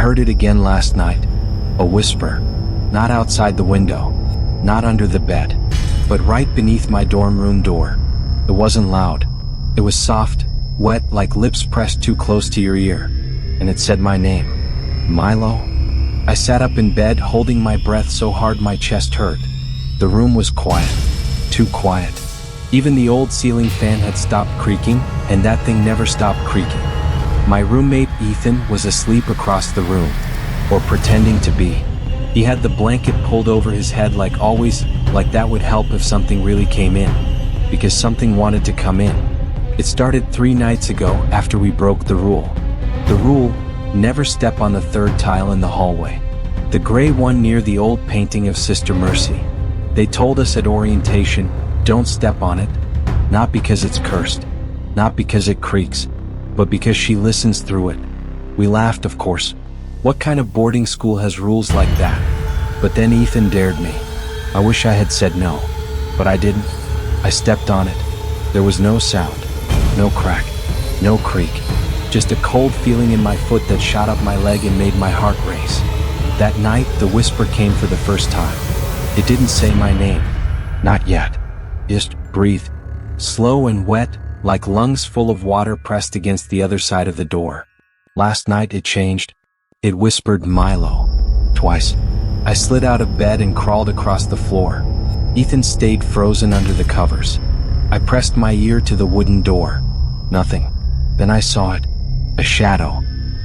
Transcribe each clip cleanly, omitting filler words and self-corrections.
heard it again last night. A whisper. Not outside the window. Not under the bed. But right beneath my dorm room door. It wasn't loud. It was soft, wet, like lips pressed too close to your ear. And it said my name. Milo? I sat up in bed, holding my breath so hard my chest hurt. The room was quiet. Too quiet. Even the old ceiling fan had stopped creaking, and that thing never stopped creaking. My roommate Ethan was asleep across the room. Or pretending to be. He had the blanket pulled over his head like always, like that would help if something really came in. Because something wanted to come in. It started 3 nights ago after we broke the rule. The rule, never step on the third tile in the hallway. The gray one near the old painting of Sister Mercy. They told us at orientation, don't step on it. Not because it's cursed. Not because it creaks. But because she listens through it. We laughed, of course. What kind of boarding school has rules like that? But then Ethan dared me. I wish I had said no. But I didn't. I stepped on it. There was no sound. No crack. No creak. Just a cold feeling in my foot that shot up my leg and made my heart race. That night, the whisper came for the first time. It didn't say my name. Not yet. Just breathe. Slow and wet, like lungs full of water pressed against the other side of the door. Last night it changed. It whispered Milo. Twice. I slid out of bed and crawled across the floor. Ethan stayed frozen under the covers. I pressed my ear to the wooden door. Nothing. Then I saw it. A shadow.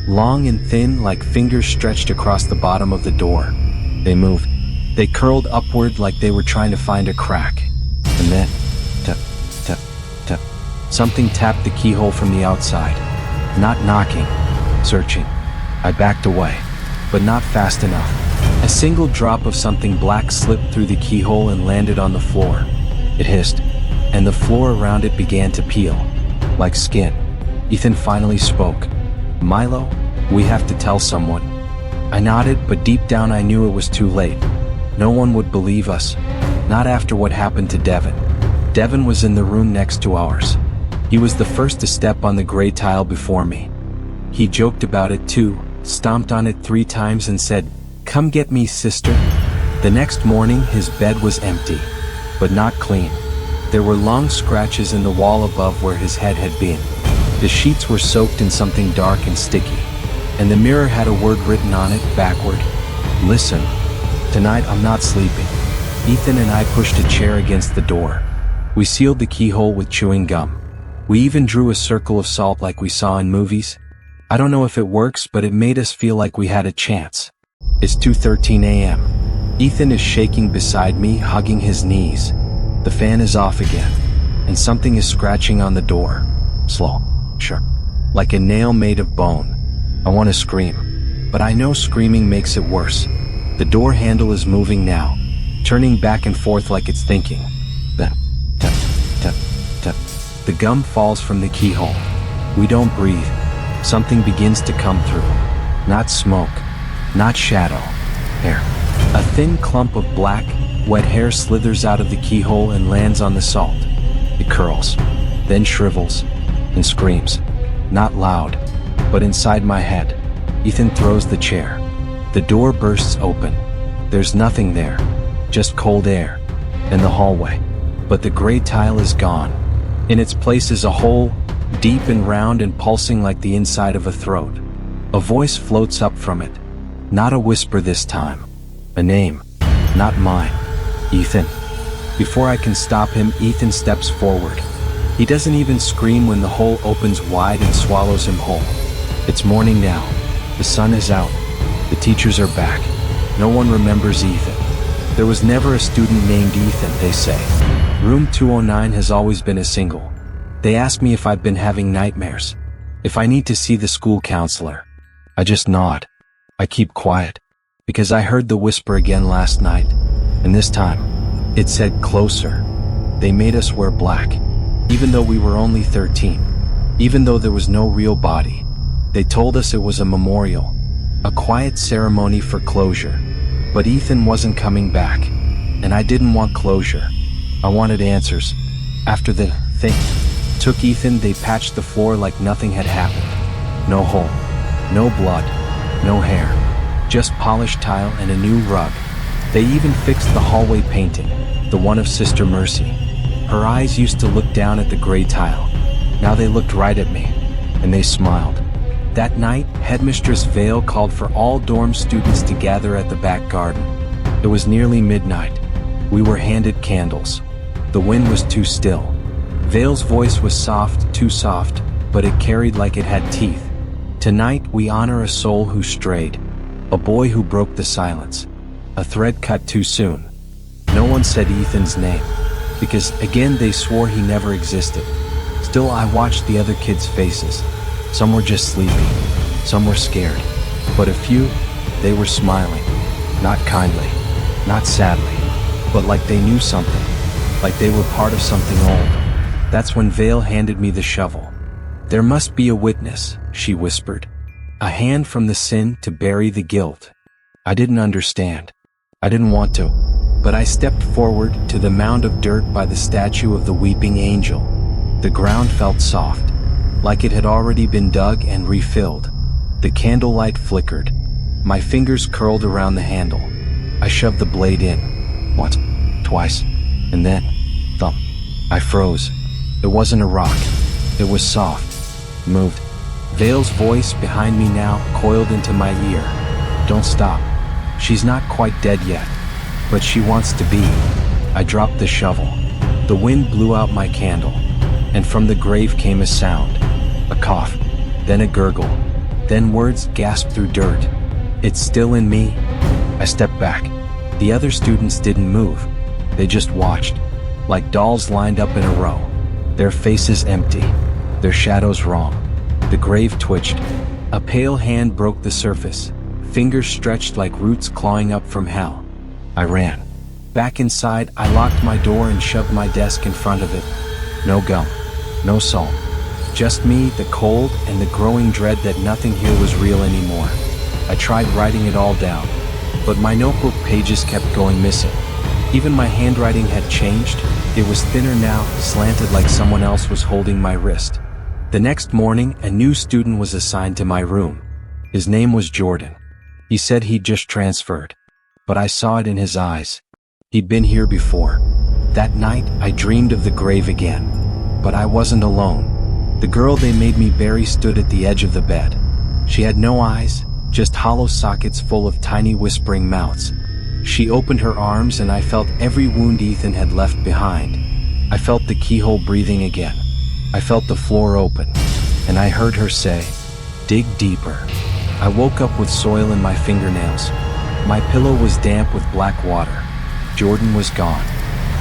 Long and thin, like fingers stretched across the bottom of the door. They moved. They curled upward like they were trying to find a crack. And then, tap, tap, tap. Something tapped the keyhole from the outside. Not knocking. Searching. I backed away. But not fast enough. A single drop of something black slipped through the keyhole and landed on the floor. It hissed. And the floor around it began to peel. Like skin. Ethan finally spoke. Milo, we have to tell someone. I nodded, but deep down I knew it was too late. No one would believe us. Not after what happened to Devin. Devin was in the room next to ours. He was the first to step on the gray tile before me. He joked about it too, stomped on it 3 times and said, "Come get me, sister." The next morning his bed was empty, but not clean. There were long scratches in the wall above where his head had been. The sheets were soaked in something dark and sticky, and the mirror had a word written on it, backward. Listen. Tonight I'm not sleeping. Ethan and I pushed a chair against the door. We sealed the keyhole with chewing gum. We even drew a circle of salt like we saw in movies. I don't know if it works, but it made us feel like we had a chance. It's 2:13 a.m. Ethan is shaking beside me, hugging his knees. The fan is off again, and something is scratching on the door. Slow. Sure. Like a nail made of bone. I want to scream. But I know screaming makes it worse. The door handle is moving now, turning back and forth like it's thinking. Then, tap, tap, tap. The gum falls from the keyhole. We don't breathe. Something begins to come through. Not smoke. Not shadow. Hair. A thin clump of black, wet hair slithers out of the keyhole and lands on the salt. It curls, then shrivels, and screams. Not loud, but inside my head. Ethan throws the chair. The door bursts open. There's nothing there, just cold air, and the hallway. But the gray tile is gone. In its place is a hole, deep and round and pulsing like the inside of a throat. A voice floats up from it. Not a whisper this time. A name. Not mine. Ethan. Before I can stop him, Ethan steps forward. He doesn't even scream when the hole opens wide and swallows him whole. It's morning now. The sun is out. The teachers are back. No one remembers Ethan. There was never a student named Ethan, they say. Room 209 has always been a single. They ask me if I've been having nightmares. If I need to see the school counselor. I just nod. I keep quiet. Because I heard the whisper again last night. And this time, it said closer. They made us wear black. Even though we were only 13. Even though there was no real body. They told us it was a memorial. A quiet ceremony for closure. But Ethan wasn't coming back. And I didn't want closure. I wanted answers. After the thing took Ethan, they patched the floor like nothing had happened. No hole. No blood. no hair, just polished tile and a new rug. They even fixed the hallway painting, the one of Sister Mercy. Her eyes used to look down at the gray tile. Now they looked right at me, and they smiled. That night, Headmistress Vale called for all dorm students to gather at the back garden. It was nearly midnight. We were handed candles. The wind was too still. Vale's voice was soft, too soft, but it carried like it had teeth. Tonight we honor a soul who strayed, a boy who broke the silence, a thread cut too soon. No one said Ethan's name, because again they swore he never existed. Still I watched the other kids' faces. Some were just sleepy, some were scared, but a few, they were smiling. Not kindly, not sadly, but like they knew something, like they were part of something old. That's when Vale handed me the shovel. "There must be a witness," she whispered. "A hand from the sin to bury the guilt." I didn't understand. I didn't want to. But I stepped forward to the mound of dirt by the statue of the weeping angel. The ground felt soft, like it had already been dug and refilled. The candlelight flickered. My fingers curled around the handle. I shoved the blade in. Once, twice, and then, thump. I froze. It wasn't a rock. It was soft. Moved. Vale's voice behind me now coiled into my ear. "Don't stop. She's not quite dead yet, but she wants to be." I dropped the shovel. The wind blew out my candle, and from the grave came a sound. A cough, then a gurgle, then words gasped through dirt. "It's still in me." I stepped back. The other students didn't move. They just watched, like dolls lined up in a row. Their faces empty, their shadows wrong. The grave twitched. A pale hand broke the surface, fingers stretched like roots clawing up from hell. I ran. Back inside, I locked my door and shoved my desk in front of it. No gum, no salt. Just me, the cold, and the growing dread that nothing here was real anymore. I tried writing it all down, but my notebook pages kept going missing. Even my handwriting had changed. It was thinner now, slanted like someone else was holding my wrist. The next morning, a new student was assigned to my room. His name was Jordan. He said he'd just transferred, but I saw it in his eyes. He'd been here before. That night, I dreamed of the grave again, but I wasn't alone. The girl they made me bury stood at the edge of the bed. She had no eyes, just hollow sockets full of tiny whispering mouths. She opened her arms and I felt every wound Ethan had left behind. I felt the keyhole breathing again. I felt the floor open, and I heard her say, "Dig deeper." I woke up with soil in my fingernails. My pillow was damp with black water. Jordan was gone.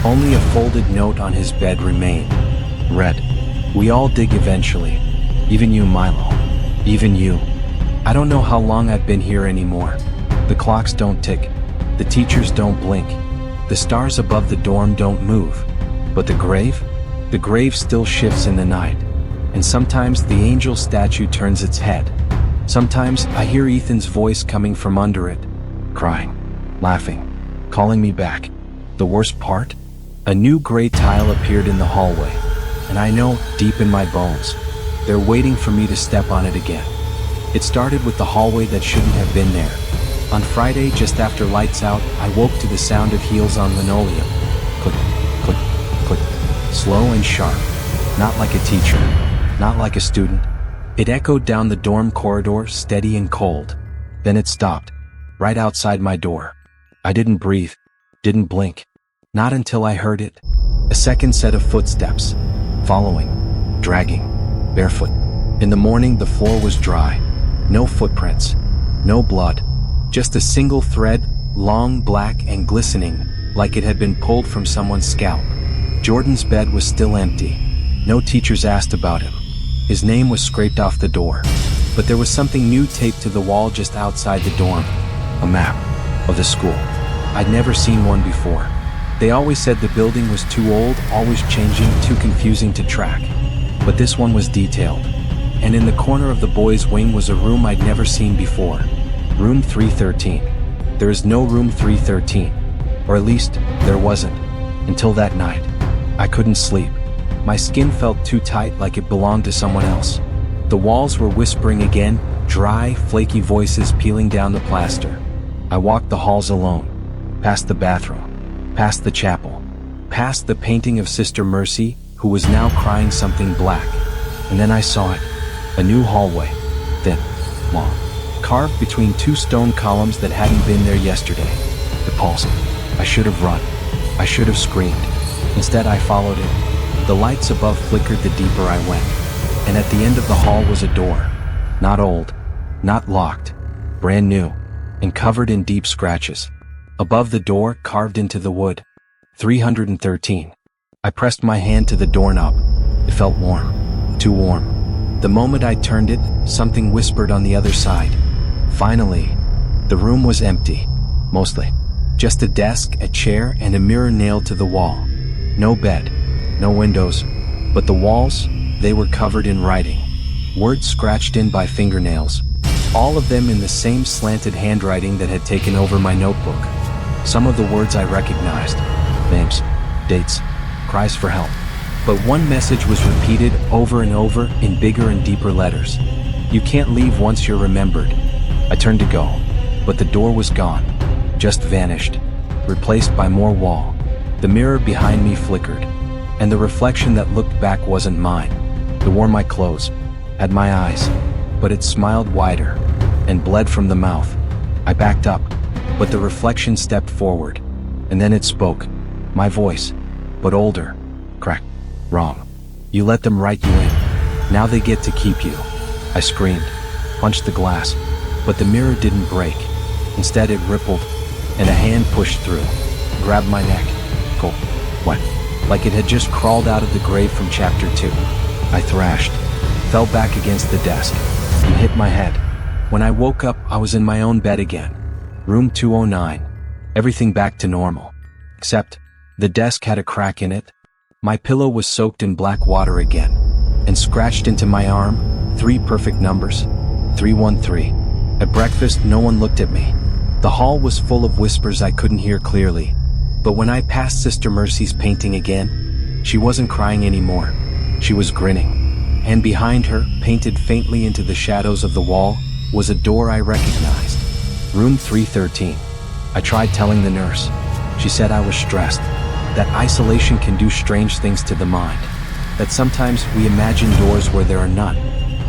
Only a folded note on his bed remained. Read, "We all dig eventually. Even you, Milo. Even you. I don't know how long I've been here anymore. The clocks don't tick. The teachers don't blink. The stars above the dorm don't move. But the grave? The grave still shifts in the night. And sometimes the angel statue turns its head. Sometimes I hear Ethan's voice coming from under it, crying, laughing, calling me back. The worst part? A new gray tile appeared in the hallway, and I know, deep in my bones, they're waiting for me to step on it again. It started with the hallway that shouldn't have been there. On Friday, just after lights out, I woke to the sound of heels on linoleum. Click, click, click. Slow and sharp. Not like a teacher, not like a student. It echoed down the dorm corridor, steady and cold. Then it stopped, right outside my door. I didn't breathe, didn't blink. Not until I heard it. A second set of footsteps, following, dragging, barefoot. In the morning, the floor was dry. No footprints, no blood. Just a single thread, long, black, and glistening, like it had been pulled from someone's scalp. Jordan's bed was still empty. No teachers asked about him. His name was scraped off the door. But there was something new taped to the wall just outside the dorm. A map of the school. I'd never seen one before. They always said the building was too old, always changing, too confusing to track. But this one was detailed. And in the corner of the boys' wing was a room I'd never seen before. Room 313. There is no room 313. Or at least, there wasn't. Until that night. I couldn't sleep. My skin felt too tight, like it belonged to someone else. The walls were whispering again, Dry, flaky voices peeling down the plaster. I walked the halls alone, past the bathroom, past the chapel, past the painting of Sister Mercy, who was now crying something black. And then I saw it. A new hallway. Thin, long, carved between two stone columns that hadn't been there yesterday. The pulse. I should have run. I should have screamed. Instead, I followed it. The lights above flickered the deeper I went. And at the end of the hall was a door. Not old, not locked, brand new, and covered in deep scratches. Above the door, carved into the wood, 313. I pressed my hand to the doorknob. It felt warm, too warm. The moment I turned it, something whispered on the other side. Finally, the room was empty, mostly. Just a desk, a chair, and a mirror nailed to the wall. No bed, no windows, but the walls, they were covered in writing. Words scratched in by fingernails. All of them in the same slanted handwriting that had taken over my notebook. Some of the words I recognized. Names, dates, cries for help. But one message was repeated over and over in bigger and deeper letters. You can't leave once you're remembered. I turned to go, but the door was gone. Just vanished, replaced by more wall. The mirror behind me flickered, and the reflection that looked back wasn't mine. It wore my clothes, had my eyes, but it smiled wider, and bled from the mouth. I backed up, but the reflection stepped forward, and then it spoke. My voice, but older. Cracked. Wrong. You let them write you in. Now they get to keep you. I screamed, punched the glass, but the mirror didn't break. Instead it rippled, and a hand pushed through, grabbed my neck. Cold. Wet. Like it had just crawled out of the grave from chapter 2. I thrashed, fell back against the desk, and hit my head. When I woke up, I was in my own bed again. Room 209. Everything back to normal. Except, the desk had a crack in it. My pillow was soaked in black water again, and scratched into my arm, 3 perfect numbers. 313. At breakfast, no one looked at me. The hall was full of whispers I couldn't hear clearly. But when I passed Sister Mercy's painting again, she wasn't crying anymore. She was grinning. And behind her, painted faintly into the shadows of the wall, was a door I recognized. Room 313. I tried telling the nurse. She said I was stressed, that isolation can do strange things to the mind, that sometimes we imagine doors where there are none.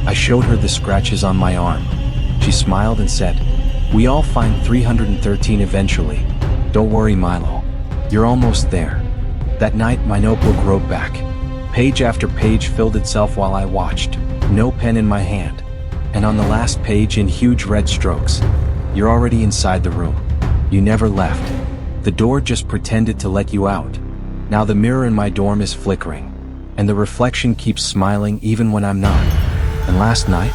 I showed her the scratches on my arm. She smiled and said, "We all find 313 eventually. Don't worry, Milo. You're almost there." That night, my notebook wrote back. Page after page filled itself while I watched, no pen in my hand. And on the last page in huge red strokes, "You're already inside the room. You never left. The door just pretended to let you out. Now the mirror in my dorm is flickering, and the reflection keeps smiling even when I'm not." And last night,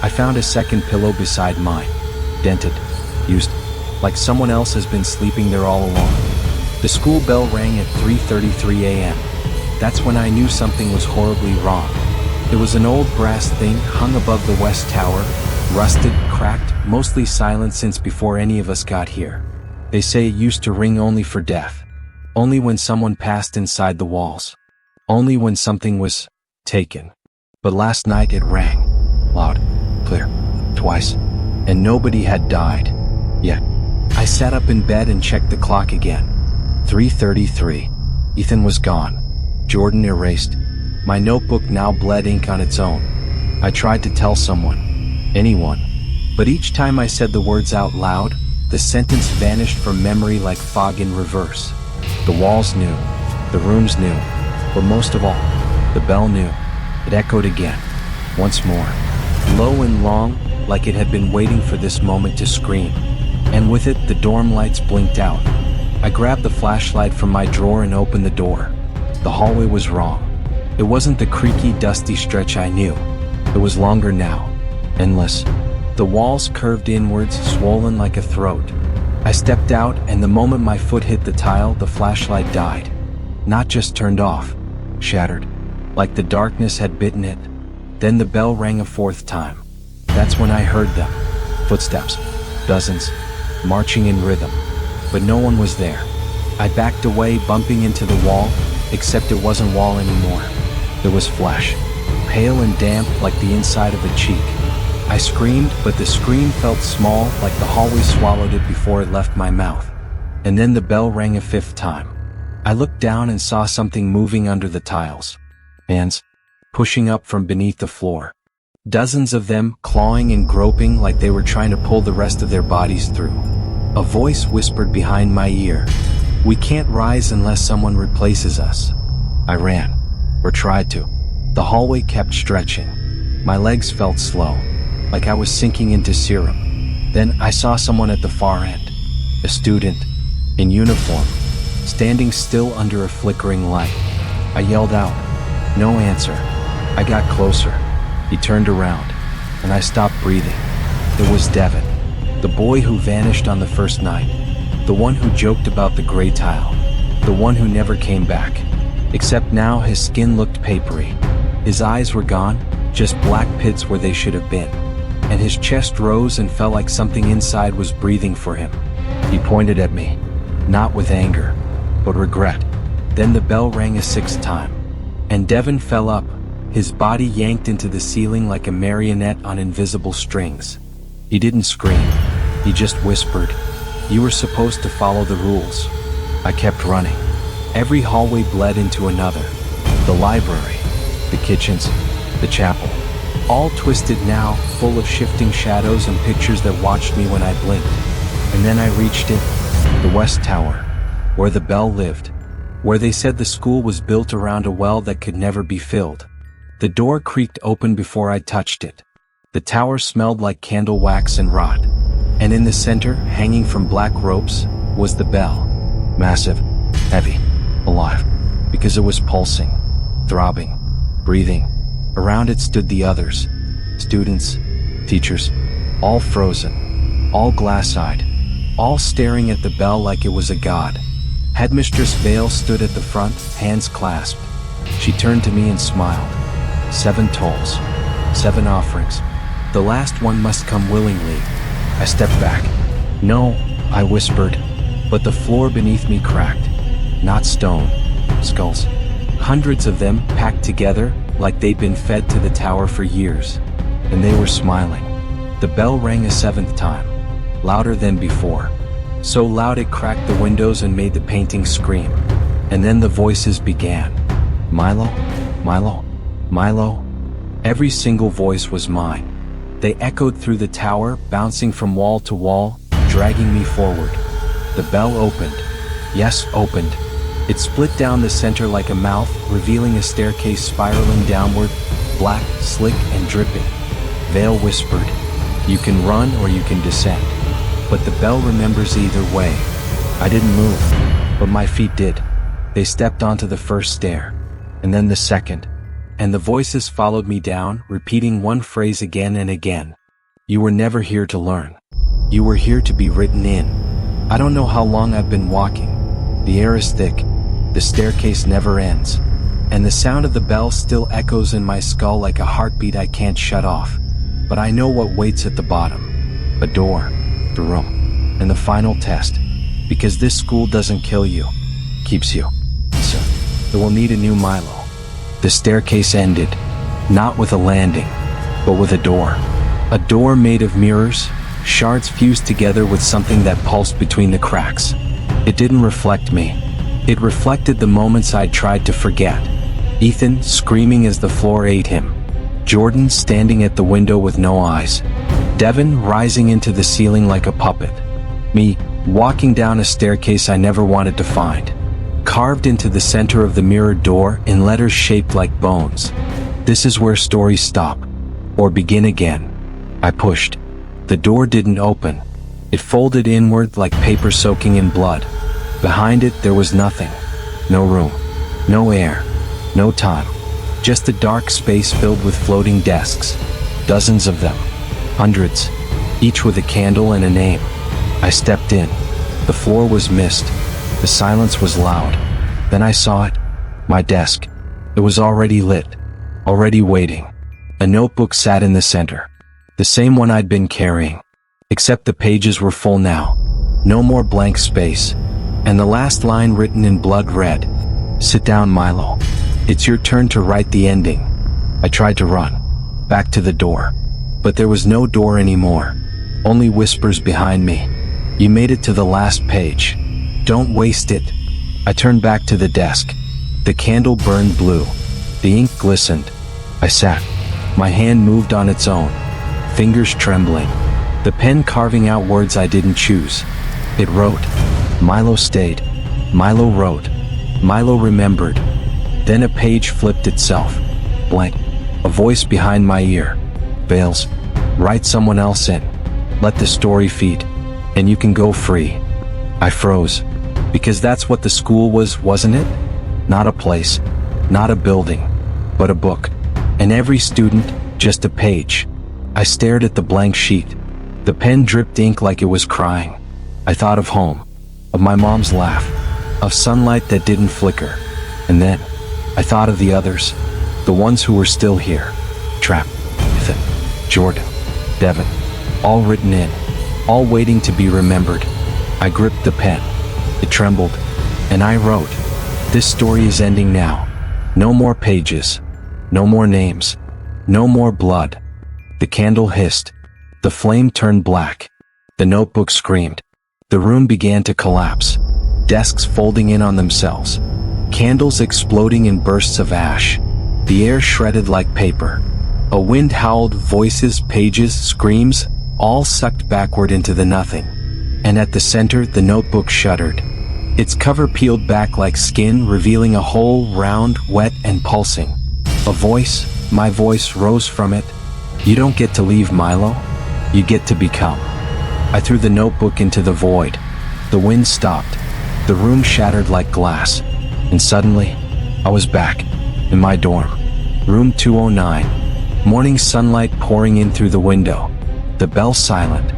I found a second pillow beside mine, dented, used, like someone else has been sleeping there all along. The school bell rang at 3:33 a.m. That's when I knew something was horribly wrong. It was an old brass thing hung above the west tower, rusted, cracked, mostly silent since before any of us got here. They say it used to ring only for death. Only when someone passed inside the walls. Only when something was taken. But last night it rang. Loud, clear, twice. And nobody had died. Yet. I sat up in bed and checked the clock again. 3:33. Ethan was gone. Jordan erased. My notebook now bled ink on its own. I tried to tell someone. Anyone. But each time I said the words out loud, the sentence vanished from memory like fog in reverse. The walls knew. The rooms knew. But most of all, the bell knew. It echoed again. Once more. Low and long, like it had been waiting for this moment to scream. And with it, the dorm lights blinked out. I grabbed the flashlight from my drawer and opened the door. The hallway was wrong. It wasn't the creaky, dusty stretch I knew. It was longer now. Endless. The walls curved inwards, swollen like a throat. I stepped out, and the moment my foot hit the tile, the flashlight died. Not just turned off. Shattered. Like the darkness had bitten it. Then the bell rang a 4th time. That's when I heard them. Footsteps. Dozens. Marching in rhythm. But no one was there. I backed away, bumping into the wall, except it wasn't wall anymore. It was flesh. Pale and damp like the inside of a cheek. I screamed, but the scream felt small, like the hallway swallowed it before it left my mouth. And then the bell rang a fifth time. I looked down and saw something moving under the tiles. Hands pushing up from beneath the floor. Dozens of them, clawing and groping like they were trying to pull the rest of their bodies through. A voice whispered behind my ear, "We can't rise unless someone replaces us." I ran, or tried to. The hallway kept stretching. My legs felt slow, like I was sinking into syrup. Then I saw someone at the far end. A student, in uniform, standing still under a flickering light. I yelled out. No answer. I got closer. He turned around, and I stopped breathing. It was Devin, the boy who vanished on the first night, the one who joked about the gray tile, the one who never came back. Except now his skin looked papery. His eyes were gone, just black pits where they should have been. And his chest rose and felt like something inside was breathing for him. He pointed at me, not with anger, but regret. Then the bell rang a sixth time, and Devin fell up, his body yanked into the ceiling like a marionette on invisible strings. He didn't scream, he just whispered, "You were supposed to follow the rules." I kept running. Every hallway bled into another. The library, the kitchens, the chapel. All twisted now, full of shifting shadows and pictures that watched me when I blinked. And then I reached it, the West Tower, where the bell lived, where they said the school was built around a well that could never be filled. The door creaked open before I touched it. The tower smelled like candle wax and rot. And in the center, hanging from black ropes, was the bell. Massive, heavy, alive, because it was pulsing, throbbing, breathing. Around it stood the others, students, teachers, all frozen, all glass-eyed, all staring at the bell like it was a god. Headmistress Vale stood at the front, hands clasped. She turned to me and smiled. 7 tolls, 7 offerings. The last one must come willingly. I stepped back. "No," I whispered, but the floor beneath me cracked. Not stone, skulls. Hundreds of them packed together like they'd been fed to the tower for years. And they were smiling. The bell rang a 7th time, louder than before. So loud it cracked the windows and made the paintings scream. And then the voices began. "Milo, Milo, Milo." Every single voice was mine. They echoed through the tower, bouncing from wall to wall, dragging me forward. The bell opened. Yes, opened. It split down the center like a mouth, revealing a staircase spiraling downward, black, slick, and dripping. Vale whispered, "You can run or you can descend. But the bell remembers either way." I didn't move, but my feet did. They stepped onto the first stair, and then the second. And the voices followed me down, repeating one phrase again and again. "You were never here to learn. You were here to be written in." I don't know how long I've been walking. The air is thick. The staircase never ends. And the sound of the bell still echoes in my skull like a heartbeat I can't shut off. But I know what waits at the bottom. A door, the room, and the final test. Because this school doesn't kill you, keeps you. So, it will need a new Milo. The staircase ended, not with a landing, but with a door. A door made of mirrors, shards fused together with something that pulsed between the cracks. It didn't reflect me. It reflected the moments I'd tried to forget. Ethan screaming as the floor ate him. Jordan standing at the window with no eyes. Devin rising into the ceiling like a puppet. Me walking down a staircase I never wanted to find. Carved into the center of the mirrored door in letters shaped like bones. This is where stories stop, or begin again. I pushed. The door didn't open. It folded inward like paper soaking in blood. Behind it there was nothing. No room. No air. No time. Just a dark space filled with floating desks. Dozens of them. Hundreds. Each with a candle and a name. I stepped in. The floor was mist. The silence was loud. Then I saw it. My desk. It was already lit. Already waiting. A notebook sat in the center. The same one I'd been carrying. Except the pages were full now. No more blank space. And the last line written in blood read, "Sit down, Milo. It's your turn to write the ending." I tried to run. Back to the door. But there was no door anymore. Only whispers behind me. You made it to the last page. Don't waste it. I turned back to the desk. The candle burned blue. The ink glistened. I sat. My hand moved on its own, fingers trembling. The pen carving out words I didn't choose. It wrote. Milo stayed. Milo wrote. Milo remembered. Then a page flipped itself. Blank. A voice behind my ear. Vales. Write someone else in. Let the story feed. And you can go free. I froze. Because that's what the school was, wasn't it? Not a place. Not a building. But a book. And every student, just a page. I stared at the blank sheet. The pen dripped ink like it was crying. I thought of home. Of my mom's laugh. Of sunlight that didn't flicker. And then, I thought of the others. The ones who were still here. Trap, Ethan, Jordan, Devin. All written in. All waiting to be remembered. I gripped the pen. It trembled. And I wrote. This story is ending now. No more pages. No more names. No more blood. The candle hissed. The flame turned black. The notebook screamed. The room began to collapse. Desks folding in on themselves. Candles exploding in bursts of ash. The air shredded like paper. A wind howled, voices, pages, screams, all sucked backward into the nothing. And at the center, the notebook shuddered. Its cover peeled back like skin, revealing a hole, round, wet, and pulsing. A voice, my voice, rose from it. You don't get to leave, Milo. You get to become. I threw the notebook into the void. The wind stopped. The room shattered like glass. And suddenly, I was back. In my dorm. Room 209. Morning sunlight pouring in through the window. The bell silent.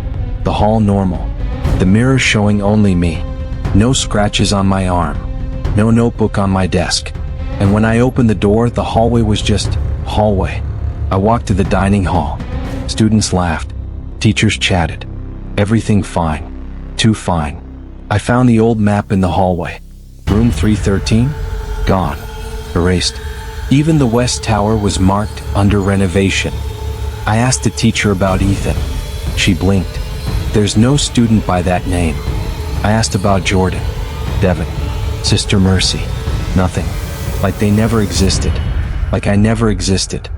The hall normal. The mirror showing only me. No scratches on my arm. No notebook on my desk. And when I opened the door, the hallway was just hallway. I walked to the dining hall. Students laughed. Teachers chatted. Everything fine. Too fine. I found the old map in the hallway. Room 313? Gone. Erased. Even the West Tower was marked under renovation. I asked the teacher about Ethan. She blinked. There's no student by that name. I asked about Jordan, Devin, Sister Mercy. Nothing. Like they never existed. Like I never existed.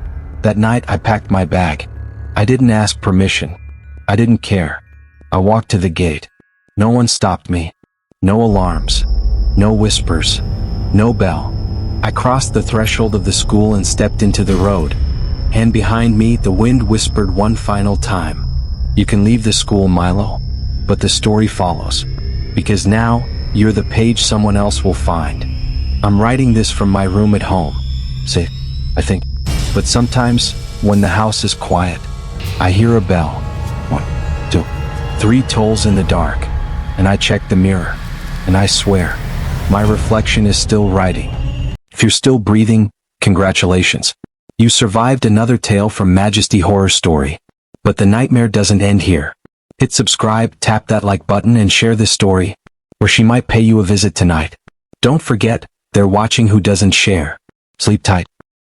That night I packed my bag. I didn't ask permission. I didn't care. I walked to the gate. No one stopped me. No alarms. No whispers. No bell. I crossed the threshold of the school and stepped into the road. And behind me the wind whispered one final time. You can leave the school, Milo. But the story follows. Because now, you're the page someone else will find. I'm writing this from my room at home. Sick, I think. But sometimes, when the house is quiet, I hear a bell. 1, 2, 3 tolls in the dark. And I check the mirror. And I swear, my reflection is still writing. If you're still breathing, congratulations. You survived another tale from Majesty Horror Story. But the nightmare doesn't end here. Hit subscribe, tap that like button, and share this story, or she might pay you a visit tonight. Don't forget, they're watching who doesn't share. Sleep tight.